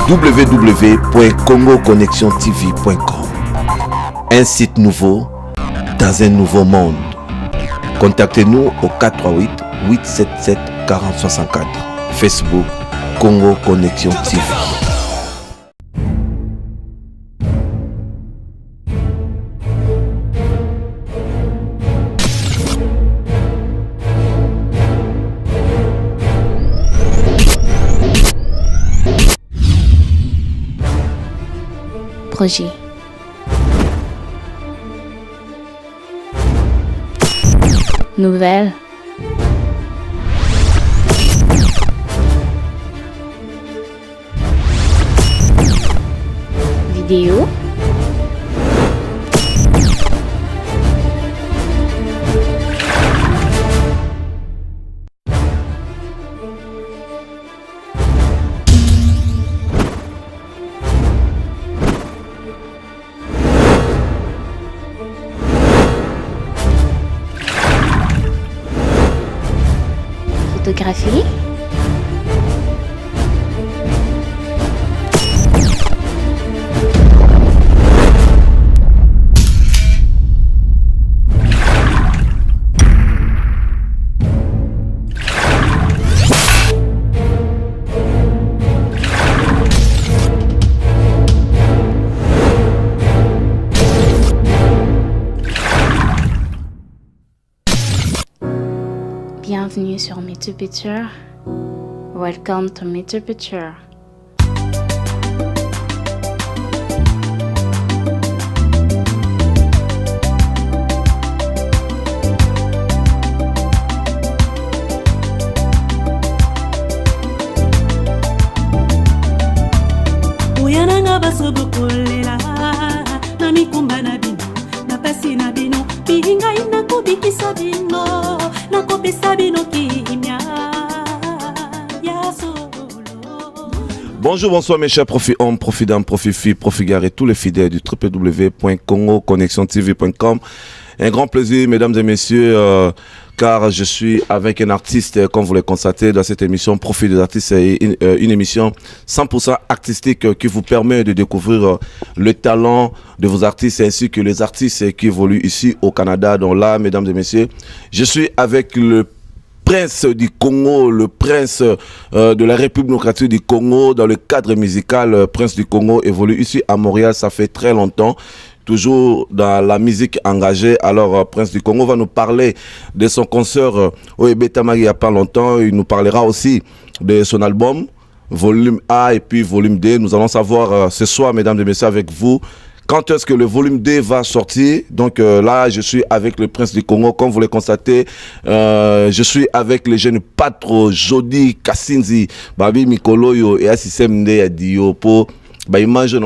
www.congoconnexiontv.com. Un site nouveau dans un nouveau monde. Contactez-nous au 438 877 4064. Facebook Congo Connexion TV. Projet. Nouvelle. Vidéo. Photographie. Bienvenue sur Metu Picture. Welcome to Metu Picture. Uyananga basobokolela na mikumba na bino na pasi na bino bihinga ina kubikisa bino na kopesa bino kimia ya solo. Bonjour, bonsoir mes chers profils hommes, profils dames, profils filles, profils gars et tous les fidèles du www.congoconnexiontv.com. Un grand plaisir mesdames et messieurs car je suis avec un artiste, comme vous le constatez dans cette émission Profil des artistes, une émission 100% artistique qui vous permet de découvrir le talent de vos artistes ainsi que les artistes qui évoluent ici au Canada. Donc là, mesdames et messieurs, je suis avec le prince du Congo, le prince de la République démocratique du Congo dans le cadre musical. Prince du Congo évolue ici à Montréal, ça fait très longtemps. Toujours dans la musique engagée. Alors, Prince du Congo va nous parler de son concert Oebé Tamari il n'y a pas longtemps. Il nous parlera aussi de son album, volume A et puis volume D. Nous allons savoir ce soir, mesdames et messieurs, avec vous, quand est-ce que le volume D va sortir. Donc là, je suis avec le Prince du Congo. Comme vous le constatez, je suis avec les jeunes Patro, Jody, Kassinzi, Babi Mikoloyo et Assisem Nde Diopo. Imagine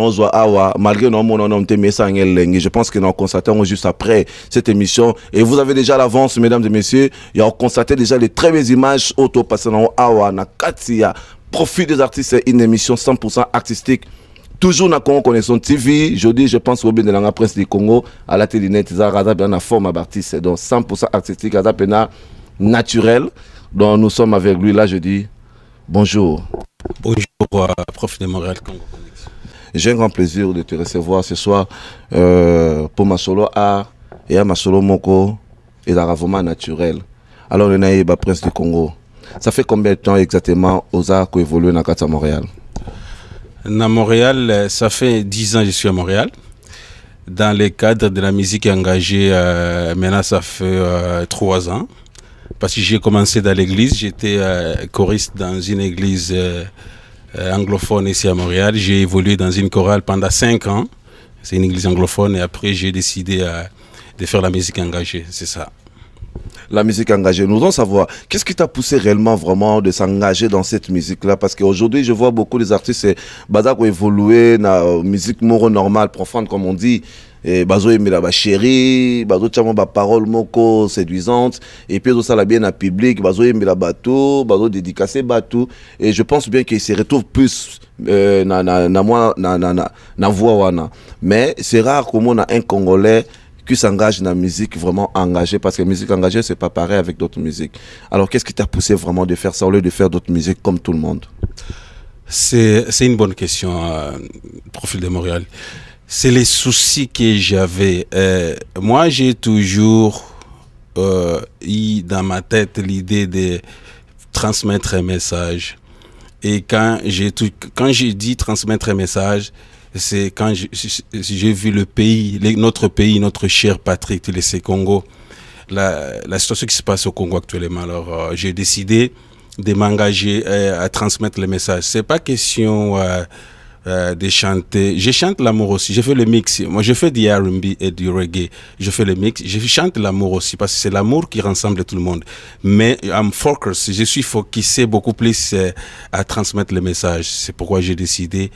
malgré nos je pense que nous constatons juste après cette émission et vous avez déjà l'avance mesdames et messieurs, il y a constaté déjà les très belles images auto passant awa na katia profil des artistes, une émission 100% artistique toujours na Congo Connexion TV. Je pense au bien de la Prince du Congo à la télé net ça rada bien la forme d'artiste donc 100% artistique à pena naturel. Donc nous sommes avec lui là, je dis bonjour. Bonjour Prof de Montréal Congo. J'ai un grand plaisir de te recevoir ce soir pour ma solo art et à ma solo moko et la vraiment naturel. Alors le Naïba Prince du Congo, ça fait combien de temps exactement aux arts qui évoluent dans à Montréal? À Montréal, ça fait 10 ans que je suis à Montréal. Dans le cadre de la musique engagée, maintenant ça fait 3 ans. Parce que j'ai commencé dans l'église, j'étais choriste dans une église anglophone ici à Montréal. J'ai évolué dans une chorale pendant 5 ans. C'est une église anglophone et après j'ai décidé de faire la musique engagée, c'est ça. La musique engagée, nous allons savoir, qu'est-ce qui t'a poussé réellement vraiment de s'engager dans cette musique-là? Parce qu'aujourd'hui, je vois beaucoup des artistes qui ont évolué dans la musique moro normale, profonde comme on dit. Et bazo aimé la chérie, bazo tchamo ba parole moko séduisante et puis ça la bien en public, bazo aimé la bateau, bazo dédicacé bateau et je pense bien qu'il se retrouve plus na voix wana. Mais c'est rare comme on a un Congolais qui s'engage dans la musique vraiment engagée parce que la musique engagée c'est pas pareil avec d'autres musiques. Alors qu'est-ce qui t'a poussé vraiment de faire ça au lieu de faire d'autres musiques comme tout le monde? C'est une bonne question, Profil de Montréal. C'est les soucis que j'avais. Moi, j'ai toujours eu dans ma tête l'idée de transmettre un message. Et quand j'ai dit transmettre un message, c'est quand j'ai vu notre pays, notre cher patrie, le Congo, la situation qui se passe au Congo actuellement. Alors, j'ai décidé de m'engager à transmettre le message. C'est pas question de chanter. Je chante l'amour aussi. Je fais le mix. Moi, je fais du R&B et du reggae. Je fais le mix. Je chante l'amour aussi parce que c'est l'amour qui rassemble tout le monde. Mais je suis focusé beaucoup plus à transmettre le message. C'est pourquoi j'ai décidé,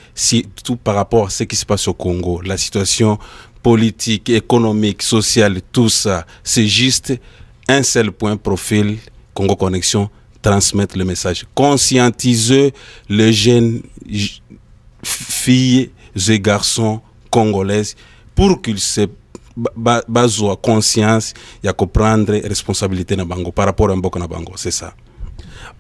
tout par rapport à ce qui se passe au Congo, la situation politique, économique, sociale, tout ça, c'est juste un seul point, Profil Congo Connexion, transmettre le message, conscientiser les jeunes filles et garçons congolaises pour qu'ils se basent conscience et comprendre responsabilité na bango par rapport à mboka na bango, c'est ça.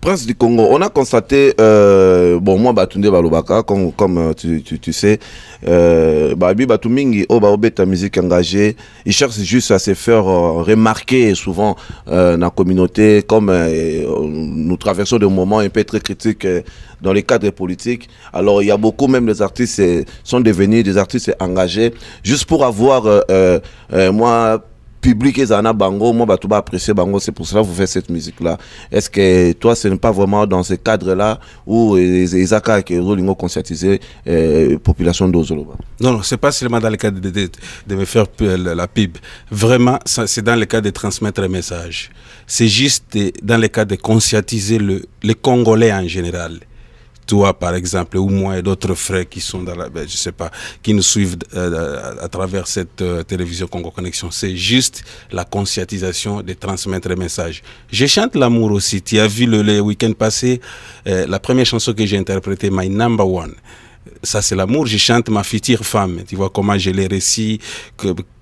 Prince du Congo, on a constaté, moi, Batunde Balobaka, comme tu sais, Babi Batumingi, ta musique engagée, il cherche juste à se faire remarquer souvent dans la communauté, comme nous traversons des moments un peu très critiques dans les cadres politiques. Alors, il y a beaucoup, même les artistes sont devenus des artistes engagés, juste pour avoir, moi, public et Zana Bango, moi, tu vas apprécier Bango, c'est pour cela que vous faites cette musique-là. Est-ce que toi, ce n'est pas vraiment dans ce cadre-là où les Aka qui ont conscientisé la population d'Ozoloba? Non, c'est pas seulement dans le cadre de me faire la pub. Vraiment, c'est dans le cadre de transmettre un message. C'est juste dans le cadre de conscientiser les Congolais en général. Toi, par exemple, ou moi et d'autres frères qui sont qui nous suivent à travers cette télévision Congo Connexion. C'est juste la conscientisation de transmettre un message. Je chante l'amour aussi. Tu as vu le week-end passé, la première chanson que j'ai interprétée, My Number One. Ça, c'est l'amour. Je chante ma future femme. Tu vois comment je l'ai réussi,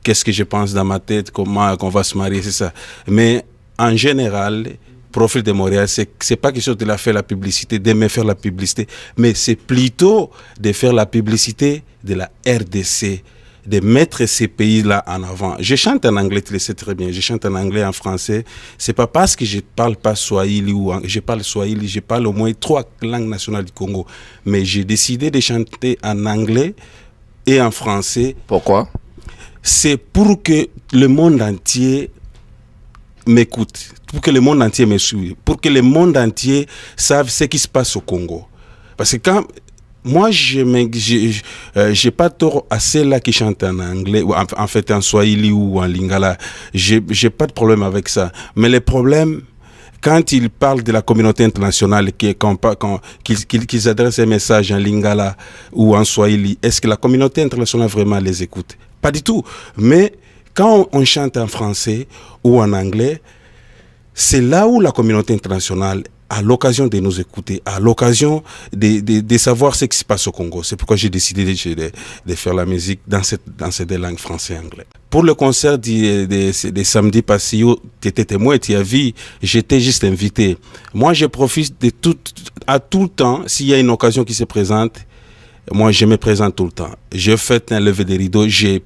qu'est-ce que je pense dans ma tête, comment qu'on va se marier, c'est ça. Mais en général, Profil de Montréal, c'est pas quelque chose de faire la publicité, d'aimer faire la publicité, mais c'est plutôt de faire la publicité de la RDC, de mettre ces pays-là en avant. Je chante en anglais, tu le sais très bien, je chante en anglais, en français. C'est pas parce que je parle pas Swahili je parle Swahili, je parle au moins 3 langues nationales du Congo, mais j'ai décidé de chanter en anglais et en français. Pourquoi? C'est pour que le monde entier m'écoute, pour que le monde entier me suive, pour que le monde entier sache ce qui se passe au Congo. Parce que quand moi, j'ai pas tort à ceux-là qui chantent en anglais, ou en fait en Swahili ou en Lingala, j'ai pas de problème avec ça. Mais le problème, quand ils parlent de la communauté internationale, qu'ils adressent un message en Lingala ou en Swahili, est-ce que la communauté internationale vraiment les écoute? Pas du tout. Mais quand on chante en français ou en anglais, c'est là où la communauté internationale a l'occasion de nous écouter, a l'occasion de savoir ce qui se passe au Congo. C'est pourquoi j'ai décidé de faire la musique dans ces deux langues, français et anglais. Pour le concert de samedi passé, tu étais témoin, tu as vu, j'étais juste invité. Moi, je profite à tout le temps, s'il y a une occasion qui se présente, moi, je me présente tout le temps. Je fais un lever de rideau. Je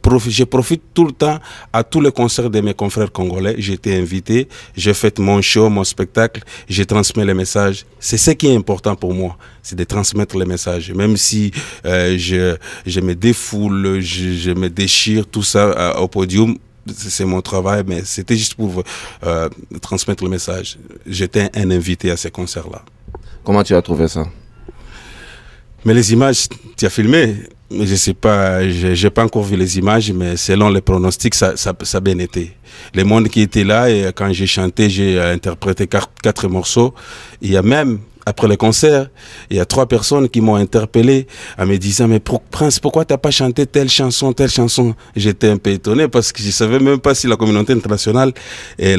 profite tout le temps à tous les concerts de mes confrères congolais. J'ai été invité. Je fais mon show, mon spectacle. Je transmets les messages. C'est ce qui est important pour moi. C'est de transmettre les messages. Même si je me défoule, je me déchire, tout ça au podium. C'est mon travail, mais c'était juste pour transmettre le message. J'étais un invité à ces concerts-là. Comment tu as trouvé ça? Mais les images, tu as filmé, je sais pas, j'ai pas encore vu les images, mais selon les pronostics, ça a bien été. Le monde qui était là, et quand j'ai chanté, j'ai interprété 4 morceaux. Il y a même, après le concert, il y a 3 personnes qui m'ont interpellé en me disant, mais Prince, pourquoi t'as pas chanté telle chanson? J'étais un peu étonné parce que je savais même pas si la communauté internationale, il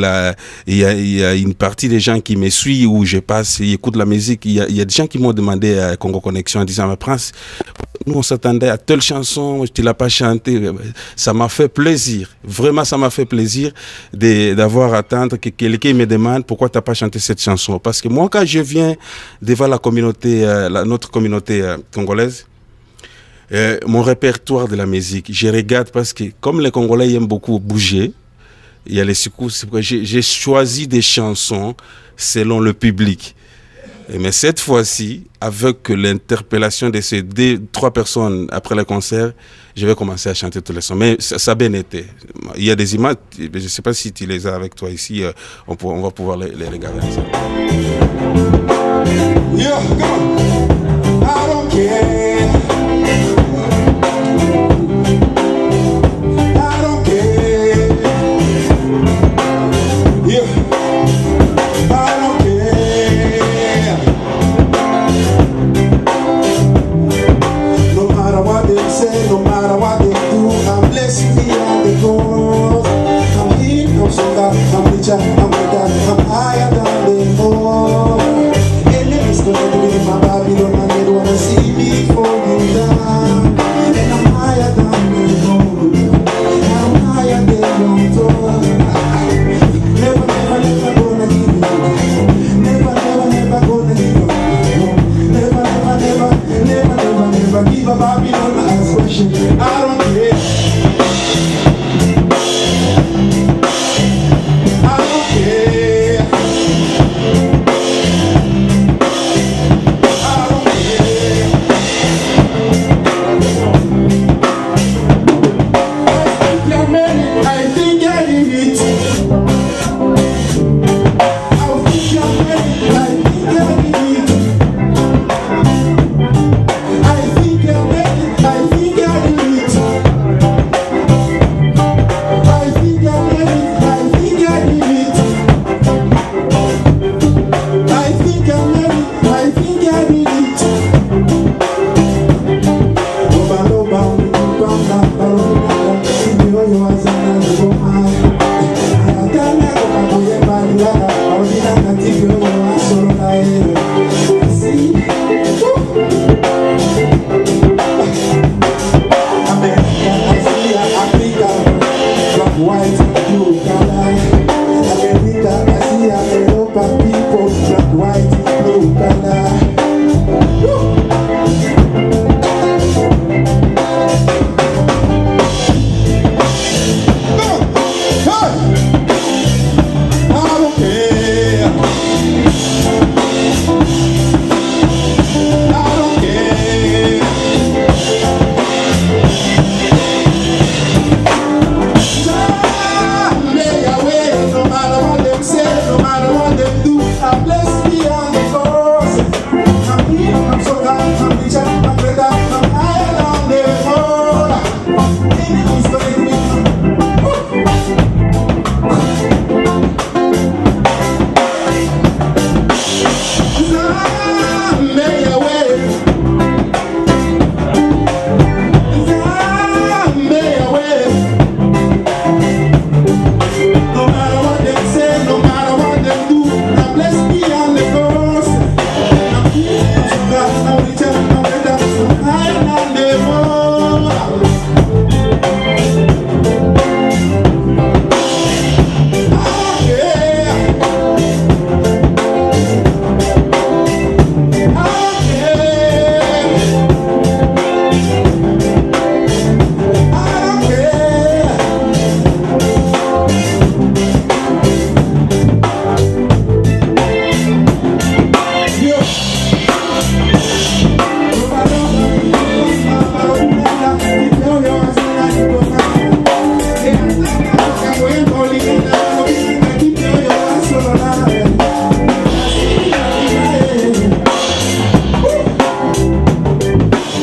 y a une partie des gens qui me suivent, où je passe, ils écoutent la musique. Il y a des gens qui m'ont demandé à Congo Connexion en disant, mais Prince, nous on s'attendait à telle chanson, tu l'as pas chantée. Ça m'a fait plaisir, vraiment ça m'a fait plaisir d'avoir à attendre que quelqu'un me demande pourquoi t'as pas chanté cette chanson. Parce que moi, quand je viens devant la communauté, notre communauté congolaise. Mon répertoire de la musique, je regarde parce que comme les Congolais aiment beaucoup bouger, il y a les secousses, j'ai choisi des chansons selon le public. Mais cette fois-ci, avec l'interpellation de ces 3 personnes après le concert, je vais commencer à chanter tous les sons. Mais ça a bien été. Il y a des images, je ne sais pas si tu les as avec toi ici, on va pouvoir les regarder ensemble. Yeah, come on. I don't care. I don't care. Yeah. I don't care. No matter what they say, no matter what they do, I'm blessed beyond the goals. I'm here, I'm stronger, I'm richer, I'm better, I'm higher than them all. Enemies gonna do it in my Babylon, and they wanna see me falling down. And I'm higher than them all. I'm higher than them all. Never, never, never gonna give up. Never, never, never gonna give up. Never, never, never, never, never, never give up. Babylon as question. I don't care. I don't care. I don't care. I think I did it. I think I made it. I think I did it. I think I made it. I think I did it. I think I made it. I think I did it. I think I made it. I think I did it. Oba, oba, oba, oba, oba. White, blue, color. America, Asia, Europa, people, black, white, blue, color.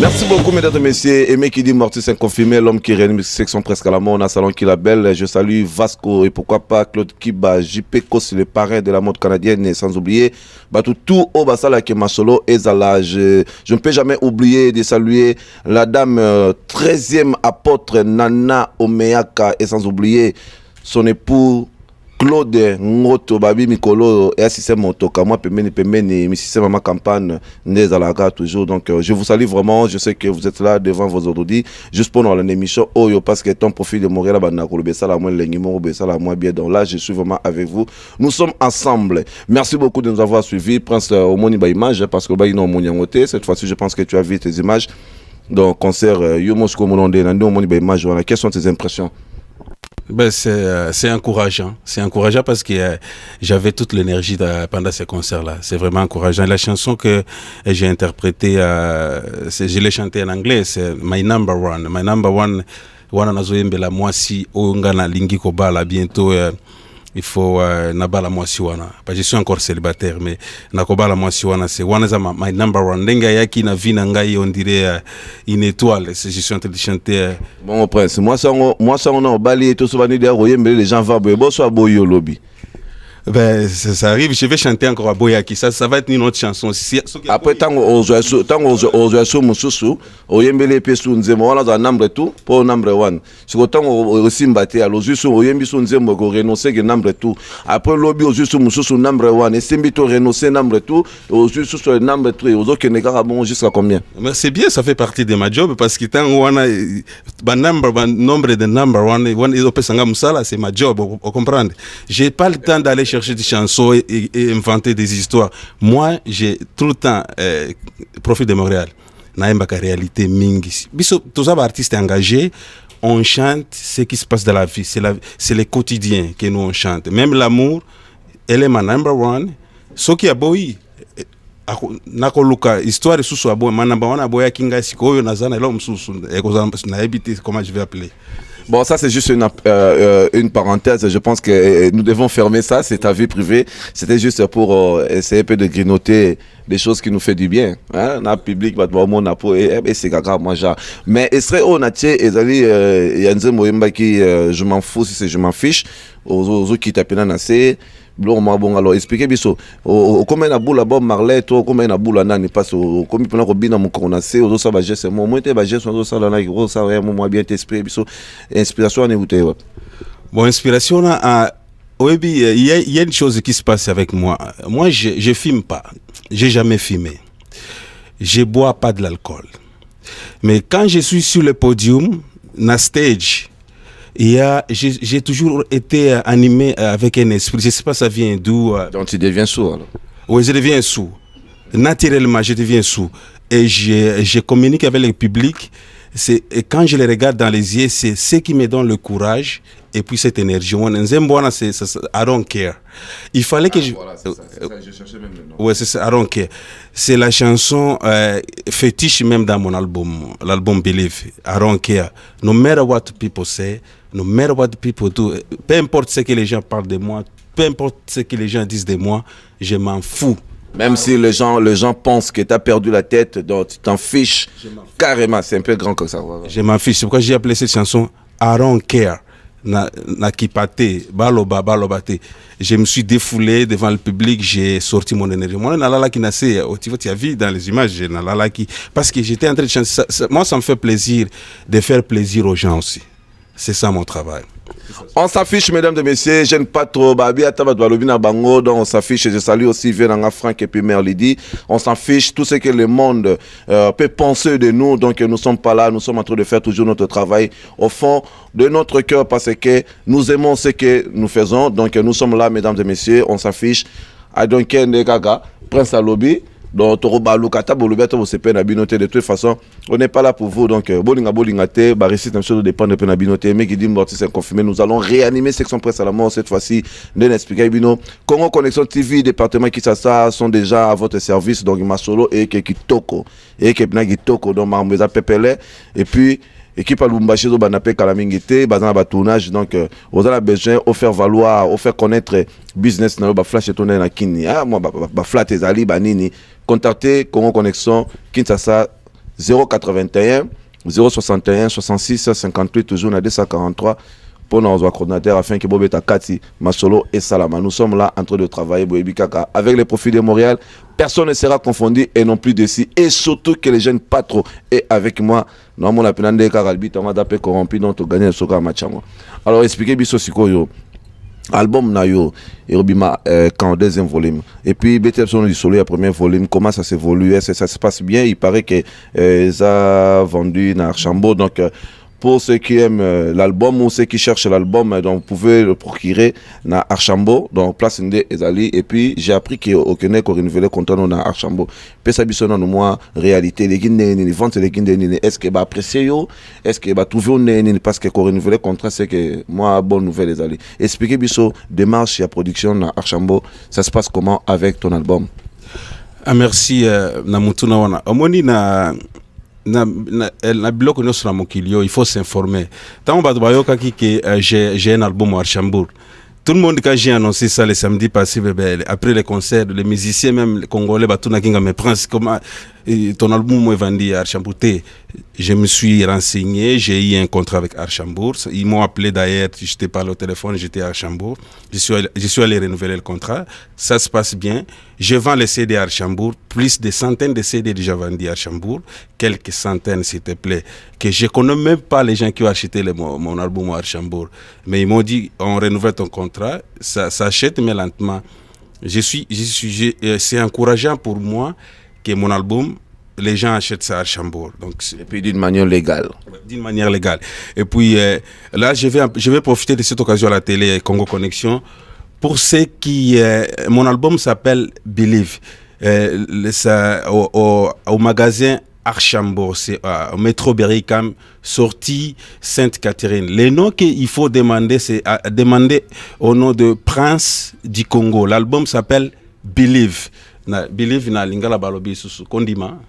Merci beaucoup, mesdames et messieurs. Aimé qui dit Mortis inconfirmé, l'homme qui réanime section presque à la mort, on a salon qui la belle. Je salue Vasco et pourquoi pas Claude Kiba, JP Kos, le parrain de la mode canadienne, et sans oublier tout au Basala qui est Masolo et Zala. Je ne peux jamais oublier de saluer la dame 13e apôtre Nana Omeaka et sans oublier son époux Claude Ngoto Babi Mikolo et système motoka moi pemeni mi système ma campagne nezalaka toujours donc je vous salue vraiment, je sais que vous êtes là devant vos ordi juste pour une émission Oyo parce que ton profil de Montréal bana ko le sala moi le numéro be sala moi bien donc là je suis vraiment avec vous, nous sommes ensemble. Merci beaucoup de nous avoir suivis. Prince Omoni ba image parce que ba ino monyangote cette fois-ci je pense que tu as vu tes images donc concert Yomos Komolonde nando Omoni ba image voilà, quelles sont tes impressions? Ben, c'est encourageant. C'est encourageant parce que j'avais toute l'énergie pendant ces concerts-là. C'est vraiment encourageant. La chanson que j'ai interprétée, je l'ai chantée en anglais, c'est My Number One. My Number One, wana nazoyembe la mwasi onga na lingi kobala bientôt. Il faut nabala mwasi wana. Parce que je suis encore célibataire, mais nakobala mwasi wana c'est wana za my number one. Ndenga yaki na vina ngai on dirait une étoile. Je suis en train de chanter. Bon prince, moi ça on a bali tout souvent dire oyembe les gens va boyo so boyo lobby. Ben, ça arrive, je vais chanter encore à Boyaki, ça va être une autre chanson. Après, tant qu'on a mususu, oyembele pesu nzemo wana za number 2 pour number 1. Si autant aussi mbaté alors juste oyembi so nzemo ko renoncer que number 2. Après lobby au juste mususu number 1 et simbi to renoncer number 2 au juste sur number 3 aux autres nega bon jusqu'à combien? Mais c'est bien, ça fait partie de ma job parce que tant wana nombre de number 1 ils opé sanga musala, c'est ma job, vous comprenez. J'ai pas le temps d'aller chercher des chansons et inventer des histoires. Moi, j'ai tout le temps profit de Montréal. Naïmbaka réalité mingi. Biso, tous les artistes engagés, on chante ce qui se passe dans la vie. C'est le quotidien que nous on chante. Même l'amour, elle est ma number one. Ce qui a boy, nakoluka histoire susu abo manamba wana boya kinga sikoyo nazana elo msusu na habité comment je vais appeler. Bon, ça c'est juste une parenthèse. Je pense que nous devons fermer ça. C'est ta vie privée. C'était juste pour essayer un peu de grignoter des choses qui nous fait du bien. Hein? Dans le public, et c'est grave, moi genre. Mais il serait honnête, Yanze Moyemba qui je m'en fous si c'est je m'en fiche. Aux autres qui tapent dans assez. Bon alors expliquez biso comment na boula Bob Marley to comment na boula nani parce comme pena ko bina mon konase ozo sa ba geste mo te ba geste ozo sa la na gros ça moi bien t'esprit biso inspiration en écouter. Bon inspiration il y a une chose qui se passe avec moi. Moi je fume pas. J'ai jamais fumé. Je bois pas de l'alcool. Mais quand je suis sur le podium na stage j'ai toujours été animé avec un esprit. Je ne sais pas ça vient d'où. Donc tu deviens sourd alors? Oui, je deviens sourd. Naturellement, je deviens sourd. Et je communique avec le public. Et quand je les regarde dans les yeux, c'est ce qui me donne le courage et puis cette énergie. I don't care. Il fallait que je... Voilà, c'est ça, je cherchais même le nom. Ouais, c'est ça, I don't care. C'est la chanson fétiche même dans mon album, l'album Believe. I don't care. No matter what people say, no matter what people do, peu importe ce que les gens parlent de moi, peu importe ce que les gens disent de moi, je m'en fous. Même si les gens pensent que tu as perdu la tête, donc tu t'en fiches carrément, c'est un peu grand comme ça. Voilà. Je m'en fiche, c'est pourquoi j'ai appelé cette chanson I don't care. Na kipate, balobate. Je me suis défoulé devant le public, j'ai sorti mon énergie. Moi, nalala qui nassé, tu as vu dans les images, nalala qui, parce que j'étais en train de chanter. Moi, ça me fait plaisir de faire plaisir aux gens aussi. C'est ça mon travail. On s'affiche, mesdames et messieurs, j'aime pas trop Babi Atabatbalobina Bango, donc on s'affiche. Je salue aussi Venanga Franck et puis Mère Lydie. On s'affiche tout ce que le monde peut penser de nous, donc nous sommes pas là, nous sommes en train de faire toujours notre travail au fond de notre cœur parce que nous aimons ce que nous faisons, donc nous sommes là, mesdames et messieurs, on s'affiche. Adonken de Gaga, Prince Alobi. Donc, de toute façon, on n'est pas là pour vous. Donc, mais qui dit c'est confirmé. Nous allons réanimer Section Presse à la mort cette fois-ci. Congo Connexion TV, département qui ça sont déjà à votre service. Donc, Masolo et Kitoko. Et Kitoko, donc, Marmeza Pepele. Et puis, équipe à Lumbashi, Banape Kalamingite, Bazana tournage. Donc, vous avez besoin de faire valoir, de faire connaître business, flash et tourner na kini. Ah, moi, flat et zali, banini. Contactez Congo Connexion, Kinshasa 081 061 66 58, toujours na 243 pour nos coordinateurs afin que Bobeta Kati, Masolo et Salama. Nous sommes là en train de travailler avec les profils de Montréal. Personne ne sera confondu et non plus d'ici. Et surtout que les jeunes pas trop. Et avec moi, nous avons la corrompu, donc tu gagnes le soka machango. Alors expliquez Bisso Sikoyo. album Nayo et Robima quand deuxième volume et puis BTF Son du Soleil premier volume, comment ça s'évolue, est-ce que ça se passe bien? Il paraît que ça a vendu dans Archambault, donc pour ceux qui aiment l'album ou ceux qui cherchent l'album, donc vous pouvez le procurer dans Archambault, donc place Ndé Ezali. Et puis j'ai appris qu'au Québec on renouvelait contrat dans Archambault. Puis ça bisonne dans moi réalité les guindes les ventes les guindes est-ce que bah apprécier yo, est-ce que bah trouver on parce que qu'on renouvelait contrat c'est que moi bonne nouvelle Ezali. Expliquez biso démarche et production dans Archambault, ça se passe comment avec ton album? Ah merci Namutuna wana. Omoni na biloko nyonso na mokili il faut s'informer. Tant bato bayokaki que j'ai un album à Archambault. Tout le monde, quand j'ai annoncé ça le samedi passé, après les concerts, les musiciens, même les Congolais, mais Prince, comment ton album est vendu à Archambault? Je me suis renseigné, j'ai eu un contrat avec Archambault. Ils m'ont appelé d'ailleurs, je t'ai parlé au téléphone, j'étais à Archambault. Je suis allé renouveler le contrat. Ça se passe bien. Je vends les CD à Archambault, plus de centaines de CD déjà vendus à Archambault. Quelques centaines, s'il te plaît. Que je ne connais même pas les gens qui ont acheté mon album à Archambault. Mais ils m'ont dit, on renouvelle ton contrat. Ça s'achète, mais lentement. C'est encourageant pour moi que mon album, les gens achètent ça à Archambault. Et puis d'une manière légale. D'une manière légale. Et puis là, je vais profiter de cette occasion à la télé Congo Connexion. Pour ceux qui... mon album s'appelle Believe. Au magasin Archambault, c'est au métro Berry-UQAM, sortie Sainte-Catherine. Le nom qu'il faut demander, c'est demander au nom de Prince du Congo. L'album s'appelle Believe. Believe na lingala balobi susu Kondima,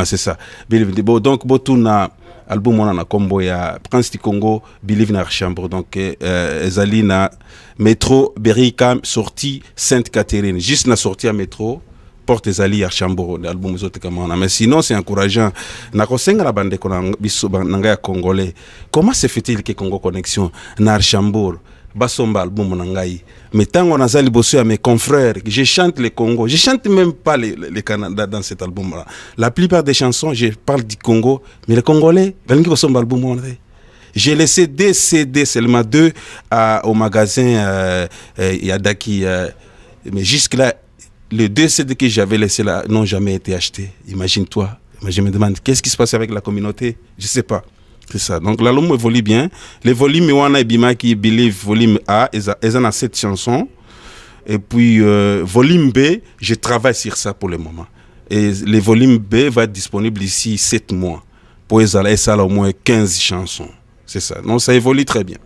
c'est ça. Believe. Donc botu na album on a combo ya Prince du Congo, Believe na Archambault. Donc ezali na métro Berry-UQAM, sortie Sainte-Catherine. Juste na sortie à métro porte ezali Archambault, l'album zote kama on a. Mais sinon c'est encourageant. Na kosenga la bande kona biso nanga ya congolais. Comment se fait-il que Congo Connexion na Archambault basomba album nangai? Mais tant on a ça libosso à mes confrères, je chante le Congo, je chante même pas les Canada dans cet album là. La plupart des chansons, je parle du Congo, mais les Congolais, venez basomba album. J'ai laissé des CD seulement 2 au magasin Yadaki, mais jusque là les 2 CD que j'avais laissés là n'ont jamais été achetés. Imagine-toi. Je me demande qu'est-ce qui se passe avec la communauté, je sais pas. C'est ça. Donc l'album évolue bien. Les volumes Wana Ebima qui Believe volume A, ils en ont 7 chansons. Et puis volume B, je travaille sur ça pour le moment. Et le volume B va être disponible d'ici 7 mois. Pour ça au moins 15 chansons. C'est ça. Donc ça évolue très bien.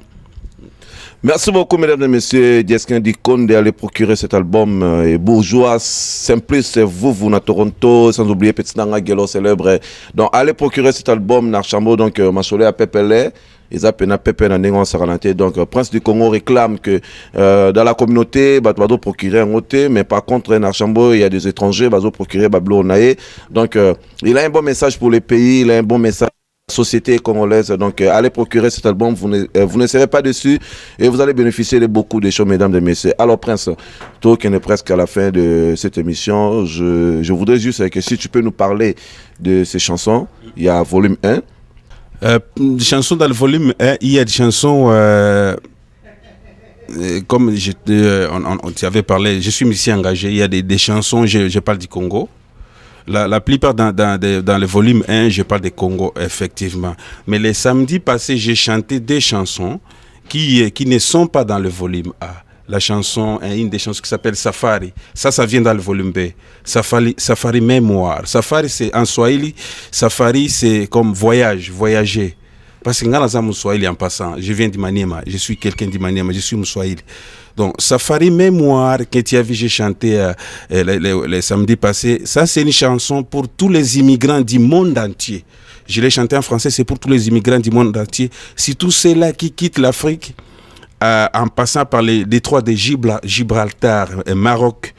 Merci beaucoup, mesdames et messieurs. Dieskin Dikon d'aller procurer cet album. Et bourgeois, simpliste, vous, à Toronto, sans oublier Petit Nanga Gelo célèbre. Donc, allez procurer cet album, Archambault, donc, Masolé à Pepele. Ils appellent Pepe Nanengon Saranate. Donc, Prince du Congo réclame que dans la communauté, bah, tu vas procurer un côté, mais par contre, en Archambault, il y a des étrangers, bah, procurer Bablo Naé. Donc, il a un bon message pour les pays, il a un bon message. Société congolaise, donc allez procurer cet album, vous ne serez pas dessus et vous allez bénéficier de beaucoup de choses, mesdames et messieurs. Alors Prince, toi qui es presque à la fin de cette émission, je voudrais juste que si tu peux nous parler de ces chansons. Il y a volume 1. Des chansons dans le volume 1, il y a des chansons comme on t'y avait parlé, je suis musicien engagé, il y a des chansons, je parle du Congo. La plupart dans le volume 1, je parle de Congo, effectivement. Mais le samedi passé, j'ai chanté des chansons qui ne sont pas dans le volume A. La chanson, une des chansons qui s'appelle Safari. Ça vient dans le volume B. Safari Mémoire. Safari, c'est en Swahili. Safari, c'est comme voyager. Parce que dans mon Swahili, en passant, je viens d'Imaniema. Je suis quelqu'un d'Imaniema. Je suis Moussouahili. Donc, Safari Mémoire, que tu as vu, j'ai chanté le samedi passé, ça c'est une chanson pour tous les immigrants du monde entier. Je l'ai chanté en français, c'est pour tous les immigrants du monde entier. C'est tous ceux-là qui quittent l'Afrique en passant par les détroits de Gibraltar, Maroc,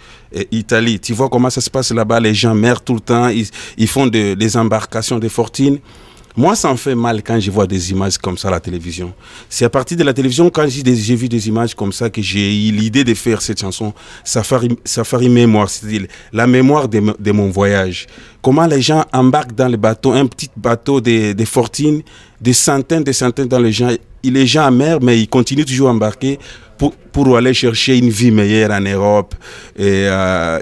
Italie. Tu vois comment ça se passe là-bas, les gens meurent tout le temps, ils font des embarcations de fortune. Moi, ça me fait mal quand je vois des images comme ça à la télévision. C'est à partir de la télévision, quand j'ai vu des images comme ça, que j'ai eu l'idée de faire cette chanson, Safari Mémoire, c'est-à-dire la mémoire de mon voyage. Comment les gens embarquent dans le bateau, un petit bateau de fortune, des centaines dans les gens il est déjà amer, mais il continue toujours à embarquer pour aller chercher une vie meilleure en Europe et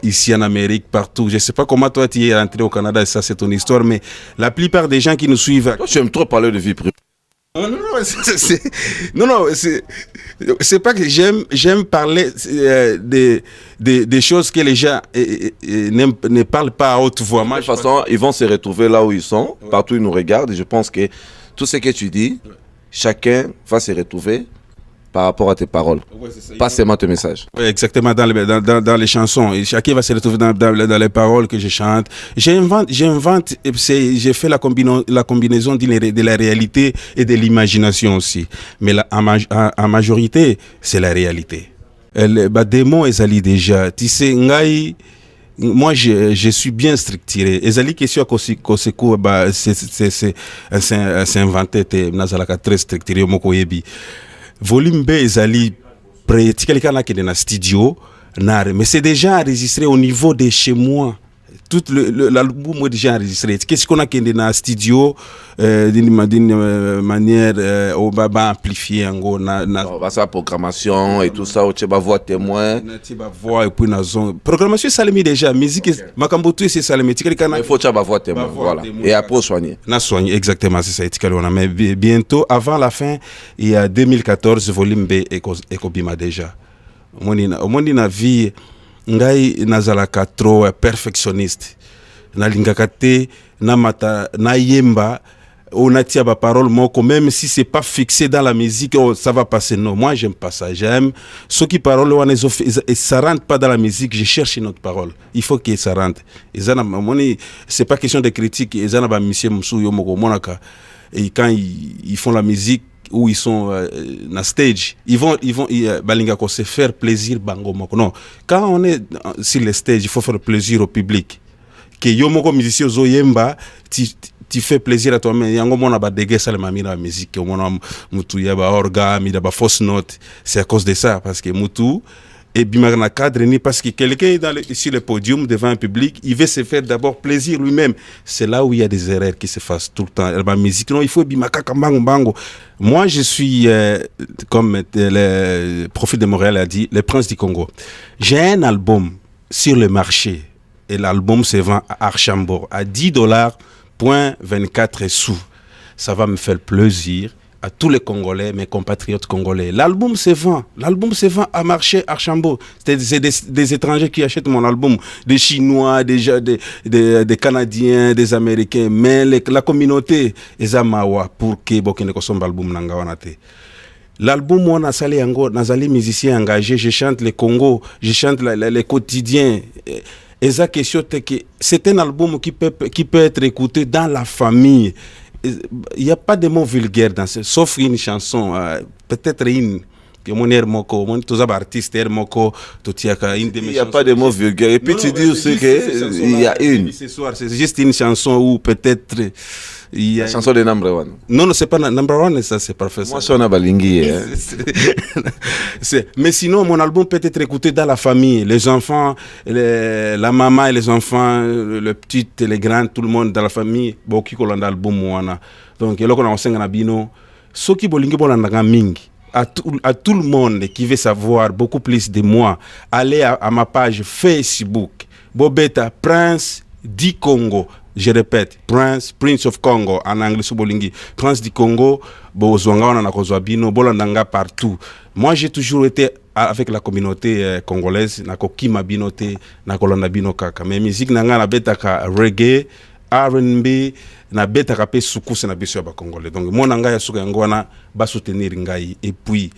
ici en Amérique, partout. Je ne sais pas comment toi tu es rentré au Canada, ça c'est ton histoire, mais la plupart des gens qui nous suivent... Toi, tu aimes trop parler de vie privée. C'est pas que j'aime parler des choses que les gens ne parlent pas à haute voix. De toute façon, ils vont se retrouver là où ils sont, partout ils nous regardent. Et je pense que tout ce que tu dis, chacun va se retrouver par rapport à tes paroles, pas seulement tes messages. Oui, exactement, dans les chansons. Et chacun va se retrouver dans les paroles que je chante. J'invente, j'ai fait la combinaison de la réalité et de l'imagination aussi. Mais en majorité, c'est la réalité. Des mots, ezali déjà. Tu sais, ngai, moi, je suis bien structuré. Ezali question Koseko, c'est inventé, nazalaka très structuré, moko yebi. Volume B ezali pratiquement là qui est dans studio mais c'est déjà enregistré au niveau de chez moi. Tout l'album est déjà enregistré. Qu'est-ce qu'on a qui est dans le studio d'une manière au baba amplifié en gros na sa programmation et tout ça, tu vas voir témoin, tu vas voir et puis na zone programmation ça l'est déjà musique makambotu c'est ça l'est il faut tu vas voir témoin, voilà, et après soigner exactement, c'est ça. Mais bientôt avant la fin il y a 2014 volume B ekobima déjà omoni na vie ngai nazalaka trop perfectionniste nalingaka te na yemba onatia ba parole moko même si c'est pas fixé dans la musique ça va passer. Non, moi j'aime pas ça. J'aime ceux qui parole et ça rentre pas dans la musique, je cherche une autre parole, il faut que ça rentre. C'est pas question de critique, ezana ba monsieur msu yo moko monaka et quand ils font la musique où ils sont na stage, ils vont balinga ko se faire plaisir bango moko. Non, quand on est sur le stage, il faut faire plaisir au public. Que yo moko musicien zo yemba, tu fais plaisir à toi-même. Yango mona ba déguer ça le mamina musique, mona mutu ya ba orga, mi da ba fausse note. C'est à cause de ça parce que mutu et bimarna cadre ni parce que quelqu'un est sur le podium devant un public, il veut se faire d'abord plaisir lui-même. C'est là où il y a des erreurs qui se fassent tout le temps. La musique, non, il faut bimaka kambango bango. Moi, je suis, comme le Prophète de Montréal a dit, le Prince du Congo. J'ai un album sur le marché et l'album se vend à Archambault à $10.24. Ça va me faire plaisir à tous les Congolais, mes compatriotes congolais. L'album se vend à marché Archambault. C'est des étrangers qui achètent mon album, des Chinois, des Canadiens, des Américains, mais la communauté est amawa pour que bokene kosomba album nanga wanate. L'album moi nasali yango, nazali musicien engagé, je chante le Congo, je chante les quotidiens. Et ça question c'est un album qui peut être écouté dans la famille. Il n'y a pas de mots vulgaires dans ce, sauf une chanson, peut-être une que mon air moko, mon tous les artistes air moko, tout il n'y a pas de mots vulgaires. Et puis tu dis aussi qu'il y a une. Ce soir, c'est juste une chanson où peut-être il y a la chanson de Number One. Non, c'est pas Number One, ça c'est parfait. Moi, je suis un balingui. Mais sinon, mon album peut être écouté dans la famille, les enfants, la maman et les enfants, le petit et les grands, tout le monde dans la famille. Boki kolanda album wana. Donc, eloko na osenga na bino, soki bolingi bolanda mingi. À tout le monde qui veut savoir beaucoup plus de moi, allez à ma page Facebook. Bobeta Prince du Congo. Je répète, Prince of Congo en anglais Sobolingi. Prince du Congo, Bozwanga na kozwabino, bolandanga partout. Moi, j'ai toujours été avec la communauté congolaise, na kokima binote, na kolanda bino kaka. Mais musique nanga na betaka reggae, R&B, na betaka pe soukous na biso ba congolais. Donc mon nanga ya souka ngwana ba soutenir ngai et puis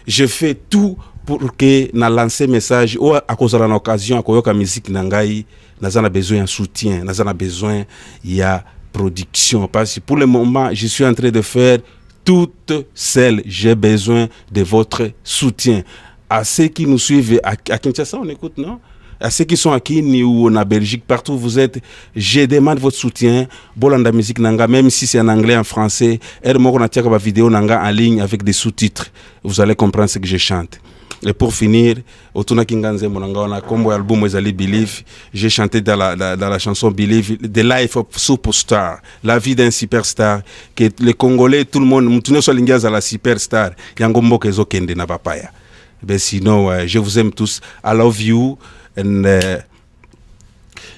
je fais tout pour que na lancer message ou à cause de l'occasion akoyoka musique nangai nazana besoin de soutien, nazana besoin il y a production parce que pour le moment je suis en train de faire toute seule. J'ai besoin de votre soutien. À ceux qui nous suivent à Kinshasa, on écoute, non? À ceux qui sont à Kini ou en Belgique, partout où vous êtes, je demande votre soutien. Bolanda musique nanga, même si c'est en anglais, en français, vidéo nanga en ligne avec des sous-titres. Vous allez comprendre ce que je chante. Et pour finir, Otuna Kinganze Monangona, comme l'album Ezali Believe, j'ai chanté dans la chanson Believe, The Life of Superstar, la vie d'un superstar, que les Congolais, tout le monde, tout le monde soit la superstar, Yangombo Kezo Kende na papaya. Ben sinon, je vous aime tous. I love you. And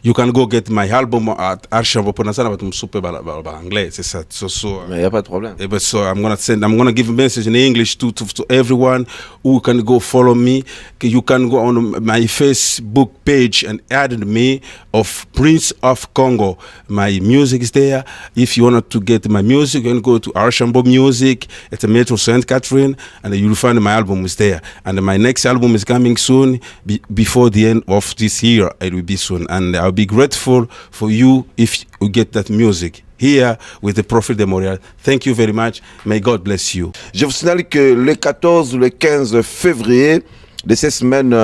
you can go get my album at Archambault. Pour l'instant, I'm super anglais. C'est ça. Mais il n'y a pas de problème. So I'm gonna give a message in English to everyone who can go follow me. You can go on my Facebook page and add me of Prince of Congo. My music is there. If you want to get my music, you can go to Archambault Music. It's a Metro Saint Catherine, and you'll find my album is there. And my next album is coming soon, before the end of this year. It will be soon, and I'll be grateful for you if you get that music here with the Prophet de Montréal. Thank you very much. May God bless you. Je vous signale que le 14, le 15 février de cette semaine,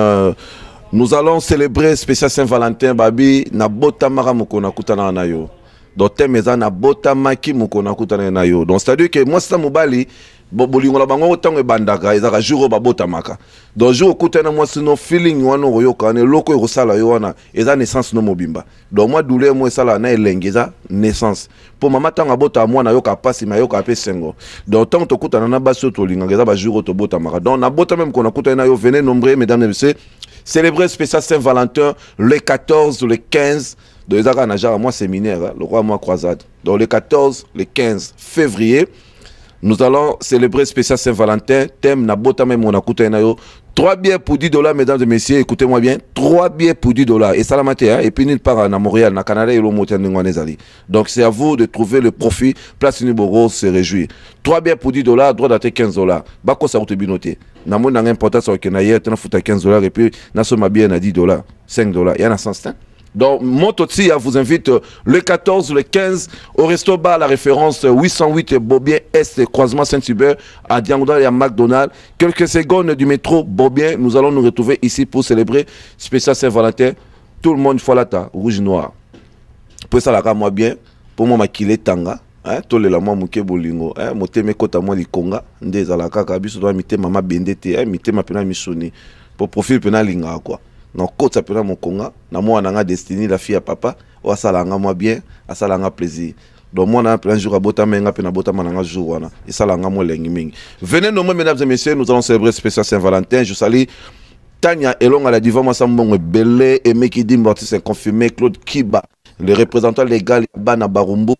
nous allons célébrer spécial Saint-Valentin. Babi, na bota mara mukona kutana na yo. Donc temeza na bota maki mukona kutana na yo. Donc c'est-à-dire que moi c'est mobali bolingo la bango tango bandaka ezaka jour ba bota maka. Donc jour kutana moi sino feeling wana oyoka ne loko ekosala yo wana eza naissance no mobimba. Donc moi douleur moi sala na elengeza naissance. Pour mama tanga bota moi na yoka pasi ma yoka pe sengo. Donc tant to kutana na baso to linga eza ba jour to bota maka. Donc na bota même qu'on a kutana na yo venez nombreux mesdames et messieurs. Célébrer spécial Saint-Valentin le 14, le 15 de Ezaka Najar, moi séminaire, le roi moi croisade. Donc le 14, le 15 février, nous allons célébrer spécial Saint-Valentin. Thème Nabota même on a coûté nayo. 3 billets pour $10, mesdames et messieurs, écoutez-moi bien. 3 billets pour $10. Et ça la matière, et puis nulle part à Montréal, na Canada et l'Omotianingwanezali. Donc c'est à vous de trouver le profit. Place Uniboro se réjouit. 3 billets pour $10, droit d'acheter $15. Bako ça route binoté. Namon n'a importance au Kenya, t'en foutu à $15 et puis n'a somma bien à $10, $5. Il y en a 100 cents. Donc, Montoti vous invite le 14, le 15 au Resto Bar, la référence 808 Beaubien Est, croisement Saint-Hubert, à Diangoudal et à McDonald's. Quelques secondes du métro Beaubien, nous allons nous retrouver ici pour célébrer spécial Saint-Valentin. Tout le monde faut la rouge noir. Pour ça, la moi bien, pour moi, maquiller tanga. Tout le monde mouké bolingo. Moté kota moi li konga. Ndé zalaka kabiso doit mité mama bendete. Mité ma pena misoni. Pour profil pena linga quoi. Donc, quand ça peut être mon conga, na moi on a destiné la fille à papa, ou à salanga moi bien, à salanga plaisir. Donc moi on a plein jour à bota menga pena bota mananga jour wana, et salanga moi lengi mingi. Venez nombreux mesdames et messieurs, nous allons célébrer spécial Saint-Valentin. Je salue Tania Elong à la diva moi ça mbongo belé et Mekidi Mortis confirmé Claude Kiba, le représentant légal Bana Barumbu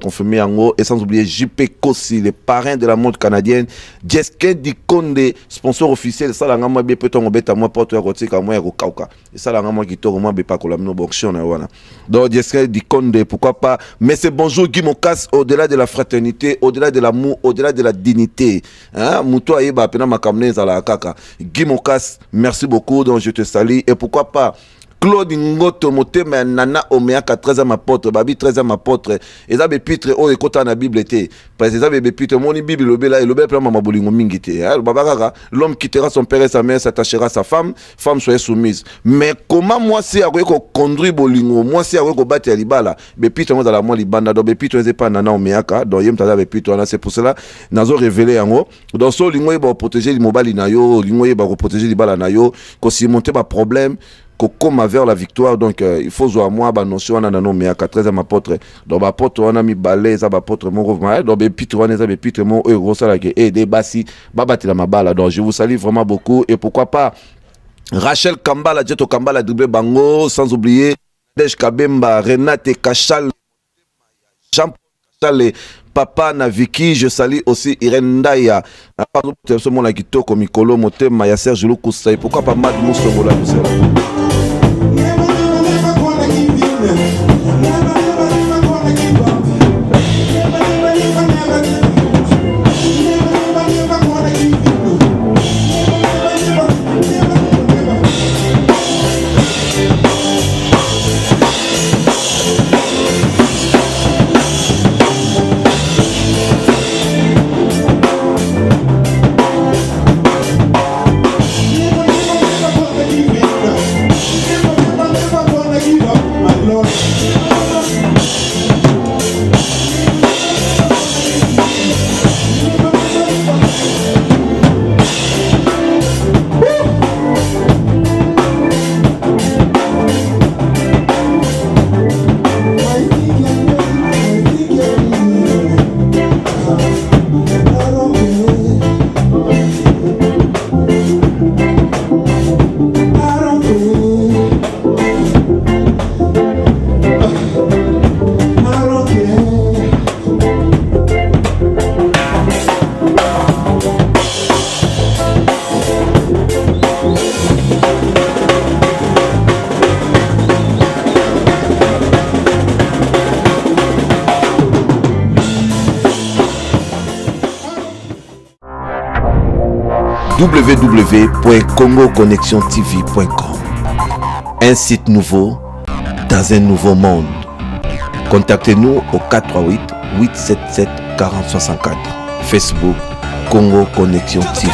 confirmé Yango, et sans oublier JP Kossi, le parrain de la mode canadienne, Jeske Dikonde, sponsor officiel, ça la moi bien peut on bête à moi porte rotique à moi au Kauka. Et ça la moi qui tourne moi pas la no boction wana. Donc Jeske Dikonde, pourquoi pas, mais c'est bonjour Guy Mokas, au-delà de la fraternité, au-delà de l'amour, au-delà de la dignité. Hein, Mouto Aïba pena makamne za la kaka. Guy Mokas, merci beaucoup, donc je te salue, et pourquoi pas Claude Ngoto Motema Nana Omeaka 13e apôtre, Babi 13e apôtre, eza bepitre o ekota na Bible té. Parce que eza bepitre moni Bible lobela et lobela mama bolingo mingi té. Babakaka, l'homme quittera son père et sa mère, s'attachera à sa femme, femme soyez soumise. Mais comment moi si ako conduire bolingo, moi si ako bati ya libala, bepitre moi dans la moi libanda, donc bepitre eza pas Nana Omeaka, donc yem tada bepitre là, c'est pour cela nazo révéler yango. Donc so lingo ba protéger mobali na yo, lingo ba protéger libala na yo, ko si monter ba problème comme vers la victoire, donc il faut jouer à moi bah notion on a nommé à 13e apôtre donc apôtre on a mis balai ça apôtre mon revoir donc pitre on est pitre mon gros ça là et des bassi babati la mabala. Donc je vous salue vraiment beaucoup, et pourquoi pas Rachel Kambala, Jeto Kambala dribble bango, sans oublier Dej Kabemba, Renate Kachal, Jean Kachal, Papa Naviki, je salue aussi Irene Ndaya. Pardon, ce monde là qui toque comme Mikolo Motema, ya Serge Lukusai. Pourquoi pas Mad Mousso Bola Moussa. www.congoconnexiontv.com. Un site nouveau dans un nouveau monde. Contactez-nous au 438 877 4064. Facebook Congo Connexion TV.